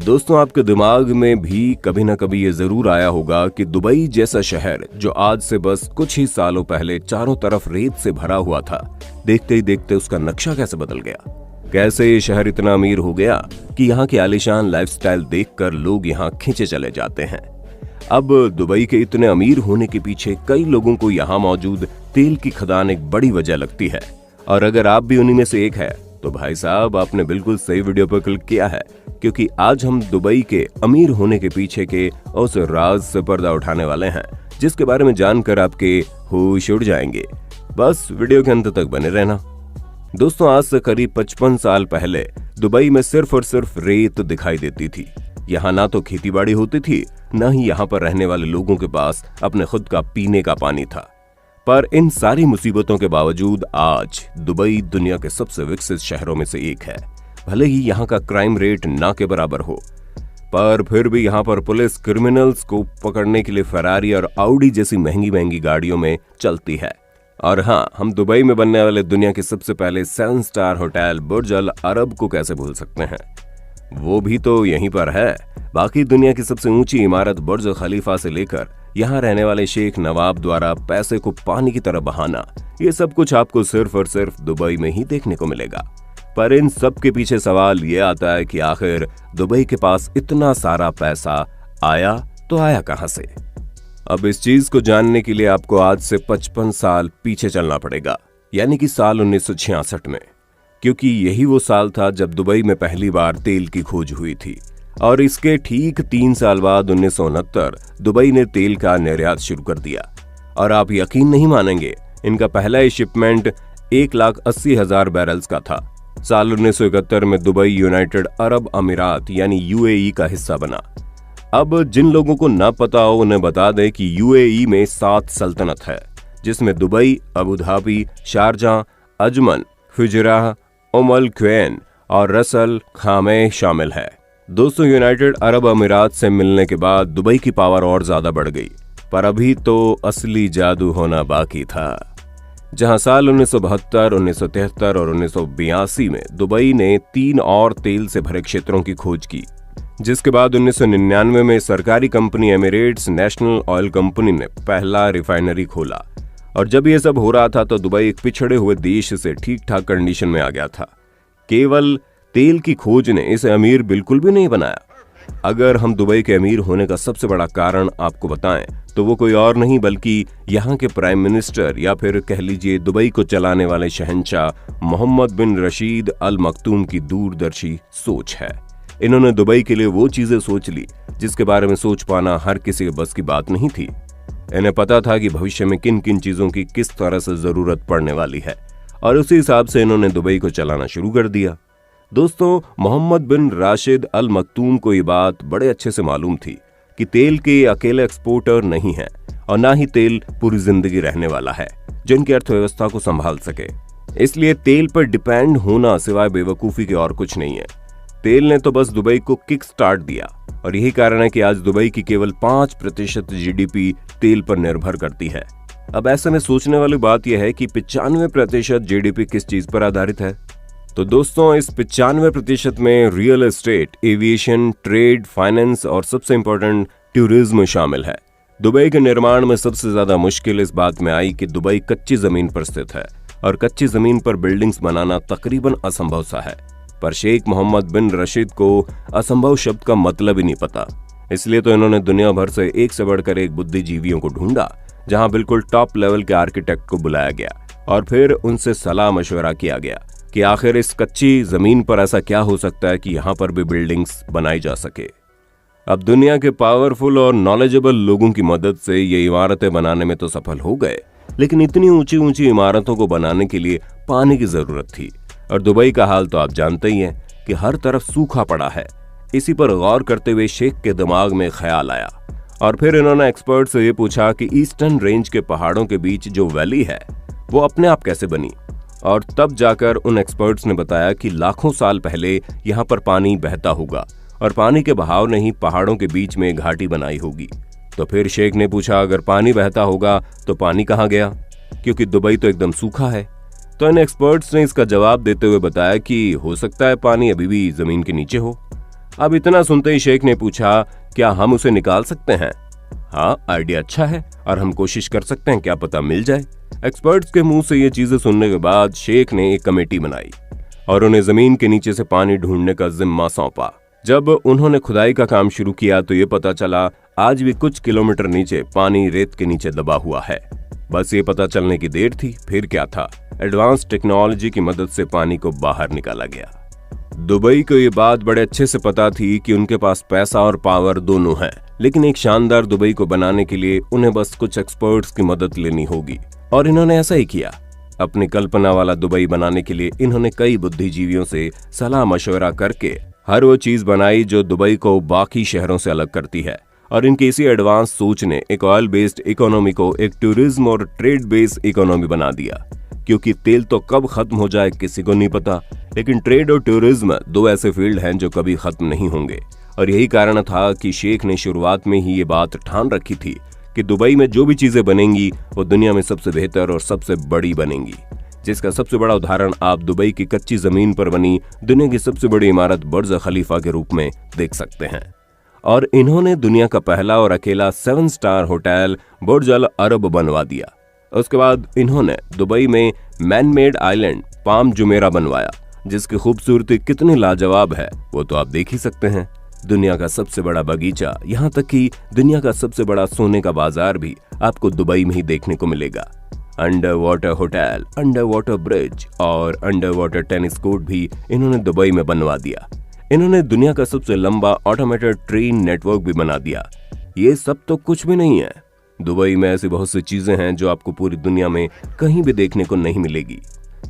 दोस्तों, आपके दिमाग में भी कभी ना कभी ये जरूर आया होगा कि दुबई जैसा शहर जो आज से बस कुछ ही सालों पहले चारों तरफ रेत से भरा हुआ था, देखते ही देखते उसका नक्शा कैसे बदल गया। कैसे ये शहर इतना अमीर हो गया कि यहाँ की आलीशान लाइफस्टाइल देखकर लोग यहाँ खींचे चले जाते हैं। अब दुबई के इतने अमीर होने के पीछे कई लोगों को यहाँ मौजूद तेल की खदान एक बड़ी वजह लगती है, और अगर आप भी उन्हीं में से एक है तो भाई साहब आपने बिल्कुल सही वीडियो पर क्लिक किया है, क्योंकि आज हम दुबई के अमीर होने के पीछे के उस राज से पर्दा उठाने वाले हैं जिसके बारे में जानकर आपके होश उड़ जाएंगे। बस वीडियो के अंत तक बने रहना। दोस्तों, आज से करीब 55 साल पहले दुबई में सिर्फ और सिर्फ रेत दिखाई देती थी। यहाँ ना तो खेतीबाड़ी होती थी, न ही यहाँ पर रहने वाले लोगों के पास अपने खुद का पीने का पानी था। पर इन सारी मुसीबतों के बावजूद आज दुबई दुनिया के सबसे विकसित शहरों में से एक है। भले ही यहाँ का क्राइम रेट ना के बराबर हो, पर फिर भी यहाँ पर पुलिस क्रिमिनल्स को पकड़ने के लिए फरारी और आउडी जैसी महंगी महंगी गाड़ियों में चलती है। और हाँ, हम दुबई में बनने वाले दुनिया के सबसे पहले 7 स्टार होटल बुर्ज अल अरब को कैसे भूल सकते हैं, वो भी तो यहीं पर है। बाकी दुनिया की सबसे ऊंची इमारत बुर्ज खलीफा से लेकर यहाँ रहने वाले शेख नवाब द्वारा पैसे को पानी की तरह बहाना, ये सब कुछ आपको सिर्फ और सिर्फ दुबई में ही देखने को मिलेगा। पर इन सब के पीछे सवाल ये आता है कि आखिर दुबई के पास इतना सारा पैसा आया तो आया कहां से। अब इस चीज को जानने के लिए आपको आज से 55 साल पीछे चलना पड़ेगा, यानी कि साल 1966 में, क्योंकि यही वो साल था जब दुबई में पहली बार तेल की खोज हुई थी। और इसके ठीक 3 साल बाद 1969 दुबई ने तेल का निर्यात शुरू कर दिया। और आप यकीन नहीं मानेंगे, इनका पहला ही शिपमेंट 1,80,000 बैरल्स का था। साल 1971 में दुबई यूनाइटेड अरब अमीरात यानी यूएई का हिस्सा बना। अब जिन लोगों को ना पता हो उन्हें बता दें कि यूएई में 7 सल्तनत है, जिसमें Dubai, Abu Dhabi, Sharjah, Ajman, Fujairah, Umm al Quwain और रसल खामे शामिल है। दोस्तों, यूनाइटेड अरब अमीरात से मिलने के बाद दुबई की पावर और ज्यादा बढ़ गई, पर अभी तो असली जादू होना बाकी था। जहां साल 1972, 1973 और 1982 में दुबई ने 3 और तेल से भरे क्षेत्रों की खोज की, जिसके बाद 1999 में सरकारी company Emirates national oil company ने पहला रिफाइनरी खोला। और जब ये सब हो रहा था तो दुबई एक पिछड़े हुए देश से ठीक ठाक कंडीशन में आ गया था। केवल तेल की खोज ने इसे अमीर बिल्कुल भी नहीं बनाया। अगर हम दुबई के अमीर होने का सबसे बड़ा कारण आपको बताएं तो वो कोई और नहीं बल्कि यहाँ के प्राइम मिनिस्टर या फिर कह लीजिए दुबई को चलाने वाले शहंशाह मोहम्मद बिन रशीद अल मखतूम की दूरदर्शी सोच है। इन्होंने दुबई के लिए वो चीजें सोच ली जिसके बारे में सोच पाना हर किसी के बस की बात नहीं थी। इन्हें पता था कि भविष्य में किन किन चीजों की किस तरह से जरूरत पड़ने वाली है, और उसी हिसाब से इन्होंने दुबई को चलाना शुरू कर दिया। दोस्तों, मोहम्मद बिन राशिद अल मखतूम को ये बात बड़े अच्छे से मालूम थी कि तेल के अकेले एक्सपोर्टर नहीं है, और ना ही तेल पूरी जिंदगी रहने वाला है जो इनकी अर्थव्यवस्था को संभाल सके। इसलिए तेल पर डिपेंड होना सिवाय बेवकूफी के और कुछ नहीं है। तेल ने तो बस दुबई को किक स्टार्ट दिया, और यही कारण है कि आज दुबई की केवल 5% जीडीपी तेल पर निर्भर करती है। अब ऐसे में सोचने वाली बात यह है कि 95% जीडीपी किस चीज पर आधारित है। तो दोस्तों, इस 95% में real estate, aviation, trade, finance और सबसे इंपॉर्टेंट टूरिज्म शामिल है। दुबई के निर्माण में सबसे ज्यादा मुश्किल इस बात में आई कि दुबई कच्ची जमीन पर स्थित है, और कच्ची जमीन पर बिल्डिंग्स बनाना तकरीबन असंभव सा है। पर शेख मोहम्मद बिन रशीद को असंभव शब्द का मतलब ही नहीं पता, इसलिए तो इन्होंने दुनिया भर से एक से बढ़कर एक बुद्धिजीवियों को ढूंढा, जहां बिल्कुल टॉप लेवल के आर्किटेक्ट को बुलाया गया और फिर उनसे सलाह मशवरा किया गया कि आखिर इस कच्ची जमीन पर ऐसा क्या हो सकता है कि यहाँ पर भी बिल्डिंग्स बनाई जा सके। अब दुनिया के पावरफुल और नॉलेजेबल लोगों की मदद से ये इमारतें बनाने में तो सफल हो गए, लेकिन इतनी ऊंची ऊंची इमारतों को बनाने के लिए पानी की जरूरत थी, और दुबई का हाल तो आप जानते ही हैं कि हर तरफ सूखा पड़ा है। इसी पर गौर करते हुए शेख के दिमाग में ख्याल आया, और फिर इन्होंने एक्सपर्ट से ये पूछा कि ईस्टर्न रेंज के पहाड़ों के बीच जो वैली है वो अपने आप कैसे बनी। और तब जाकर उन एक्सपर्ट्स ने बताया कि लाखों साल पहले यहाँ पर पानी बहता होगा, और पानी के बहाव ने ही पहाड़ों के बीच में घाटी बनाई होगी। तो फिर शेख ने पूछा, अगर पानी बहता होगा तो पानी कहाँ गया, क्योंकि दुबई तो एकदम सूखा है। तो इन एक्सपर्ट्स ने इसका जवाब देते हुए बताया कि हो सकता है पानी अभी भी जमीन के नीचे हो। अब इतना सुनते ही शेख ने पूछा, क्या हम उसे निकाल सकते हैं? हाँ, आइडिया अच्छा है और हम कोशिश कर सकते हैं, क्या पता मिल जाए। एक्सपर्ट्स के मुंह से ये चीजें सुनने के बाद शेख ने एक कमेटी बनाई और उन्हें जमीन के नीचे से पानी ढूंढने का जिम्मा सौंपा। जब उन्होंने खुदाई का काम शुरू किया तो ये पता चला आज भी कुछ किलोमीटर नीचे पानी रेत के नीचे दबा हुआ है। बस ये पता चलने की देर थी, फिर क्या था, एडवांस टेक्नोलॉजी की मदद से पानी को बाहर निकाला गया। दुबई को ये बात बड़े अच्छे से पता थी कि उनके पास पैसा और पावर दोनों है, लेकिन एक शानदार दुबई को बनाने के लिए उन्हें बस कुछ एक्सपर्ट्स की मदद लेनी होगी और इन्होंने ऐसा ही किया। अपनी कल्पना वाला दुबई बनाने के लिए इन्होंने कई बुद्धिजीवियों से सलाह मशवरा करके हर वो चीज बनाई जो दुबई को बाकी शहरों से अलग करती है। और इनकी इसी एडवांस सोच ने एक ऑयल बेस्ड इकोनॉमी को एक टूरिज्म और ट्रेड बेस्ड इकोनॉमी बना दिया, क्योंकि तेल तो कब खत्म हो जाए किसी को नहीं पता, लेकिन ट्रेड और टूरिज्म दो ऐसे फील्ड हैं जो कभी खत्म नहीं होंगे। और यही कारण था कि शेख ने शुरुआत में ही ये बात ठान रखी थी कि दुबई में जो भी चीजें बनेंगी वो दुनिया में सबसे बेहतर और सबसे बड़ी बनेंगी, जिसका सबसे बड़ा उदाहरण आप दुबई की कच्ची जमीन पर बनी दुनिया की सबसे बड़ी इमारत बुर्ज खलीफा के रूप में देख सकते हैं। और इन्होंने दुनिया का पहला और अकेला 7 स्टार होटल बुर्ज अल अरब बनवा दिया। उसके बाद इन्होंने दुबई में man made island palm Jumeirah बनवाया, जिसकी खूबसूरती कितनी लाजवाब है वो तो आप देख ही सकते हैं। दुनिया का सबसे बड़ा बगीचा, यहाँ तक कि दुनिया का सबसे बड़ा सोने का बाजार भी आपको दुबई में ही देखने को मिलेगा। Under water hotel, under water bridge और अंडर वाटर टेनिस कोर्ट भी इन्होंने दुबई में बनवा दिया। इन्होंने दुनिया का सबसे लंबा ऑटोमेटेड ट्रेन नेटवर्क भी बना दिया। ये सब तो कुछ भी नहीं है, दुबई में ऐसी बहुत सी चीजें हैं जो आपको पूरी दुनिया में कहीं भी देखने को नहीं मिलेगी।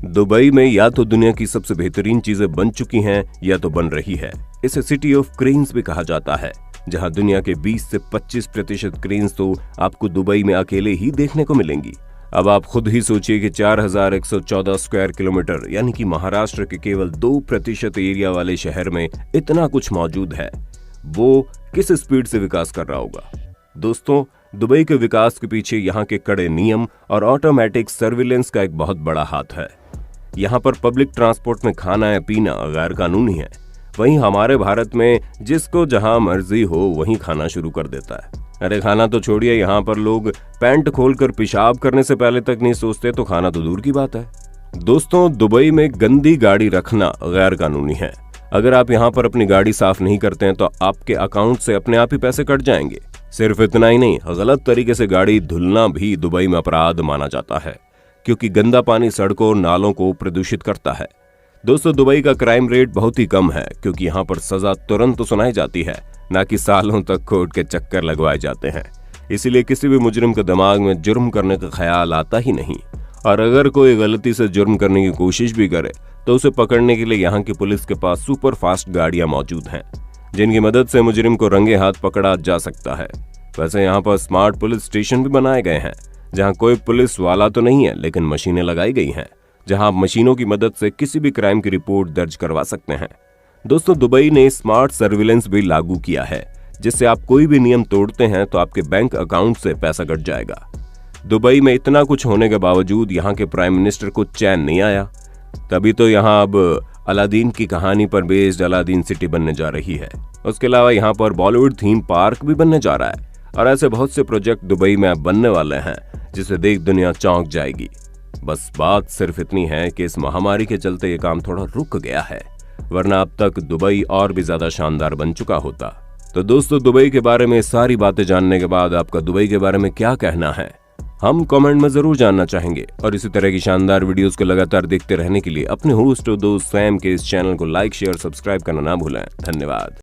दुबई में या तो दुनिया की सबसे बेहतरीन चीजें बन चुकी हैं या तो बन रही है। इसे सिटी ऑफ क्रेन्स भी कहा जाता है, जहां दुनिया के 20 से 25% क्रेन्स तो आपको दुबई में अकेले ही देखने को मिलेंगी। अब आप खुद ही सोचिए कि 4114 स्क्वायर किलोमीटर यानी कि महाराष्ट्र के केवल 2% एरिया वाले शहर में इतना कुछ मौजूद है, वो किस स्पीड से विकास कर रहा होगा। दोस्तों, दुबई के विकास के पीछे यहाँ के कड़े नियम और ऑटोमेटिक सर्विलेंस का एक बहुत बड़ा हाथ है। यहाँ पर पब्लिक ट्रांसपोर्ट में खाना या पीना गैर कानूनी है, वहीं हमारे भारत में जिसको जहां मर्जी हो वहीं खाना शुरू कर देता है। अरे खाना तो छोड़िए, यहाँ पर लोग पैंट खोलकर पेशाब करने से पहले तक नहीं सोचते, तो खाना तो दूर की बात है। दोस्तों, दुबई में गंदी गाड़ी रखना गैर कानूनी है। अगर आप यहाँ पर अपनी गाड़ी साफ नहीं करते हैं तो आपके अकाउंट से अपने आप ही पैसे कट जाएंगे। सिर्फ इतना ही नहीं, गलत तरीके से गाड़ी धुलना भी दुबई में अपराध माना जाता है, क्योंकि गंदा पानी सड़कों और नालों को प्रदूषित करता है। दोस्तों, दुबई का क्राइम रेट बहुत ही कम है, क्योंकि यहाँ पर सजा तुरंत तो सुनाई जाती है, ना कि सालों तक कोर्ट के चक्कर लगवाए जाते हैं। इसीलिए किसी भी मुजरिम के दिमाग में जुर्म करने का ख्याल आता ही नहीं, और अगर कोई गलती से जुर्म करने की कोशिश भी करे तो उसे पकड़ने के लिए यहाँ की पुलिस के पास सुपर फास्ट गाड़ियां मौजूद हैं, जिनकी मदद से मुजरिम को रंगे हाथ पकड़ा जा सकता है। वैसे यहाँ पर स्मार्ट पुलिस स्टेशन भी बनाए गए हैं, जहाँ कोई पुलिस वाला तो नहीं है, लेकिन मशीनें लगाई गई हैं, जहाँ आप मशीनों की मदद से किसी भी क्राइम की रिपोर्ट दर्ज करवा सकते हैं। दोस्तों, दुबई ने स्मार्ट सर्विलेंस भी लागू किया है, जिससे आप कोई भी नियम तोड़ते हैं तो आपके बैंक अकाउंट से पैसा कट जाएगा। दुबई में इतना कुछ होने के बावजूद यहाँ के प्राइम मिनिस्टर को चैन नहीं आया, तभी तो यहाँ अब अलादीन की कहानी पर बेस्ड अलादीन सिटी बनने जा रही है। उसके अलावा यहाँ पर बॉलीवुड थीम पार्क भी बनने जा रहा है, और ऐसे बहुत से प्रोजेक्ट दुबई में अब बनने वाले हैं जिसे देख दुनिया चौंक जाएगी। बस बात सिर्फ इतनी है कि इस महामारी के चलते ये काम थोड़ा रुक गया है, वरना अब तक दुबई और भी ज्यादा शानदार बन चुका होता। तो दोस्तों, दुबई के बारे में सारी बातें जानने के बाद आपका दुबई के बारे में क्या कहना है, हम कमेंट में जरूर जानना चाहेंगे। और इसी तरह की शानदार वीडियोस को लगातार देखते रहने के लिए अपने होस्ट और दोस्त सैम के इस चैनल को लाइक, शेयर, सब्सक्राइब करना ना भूलें। धन्यवाद।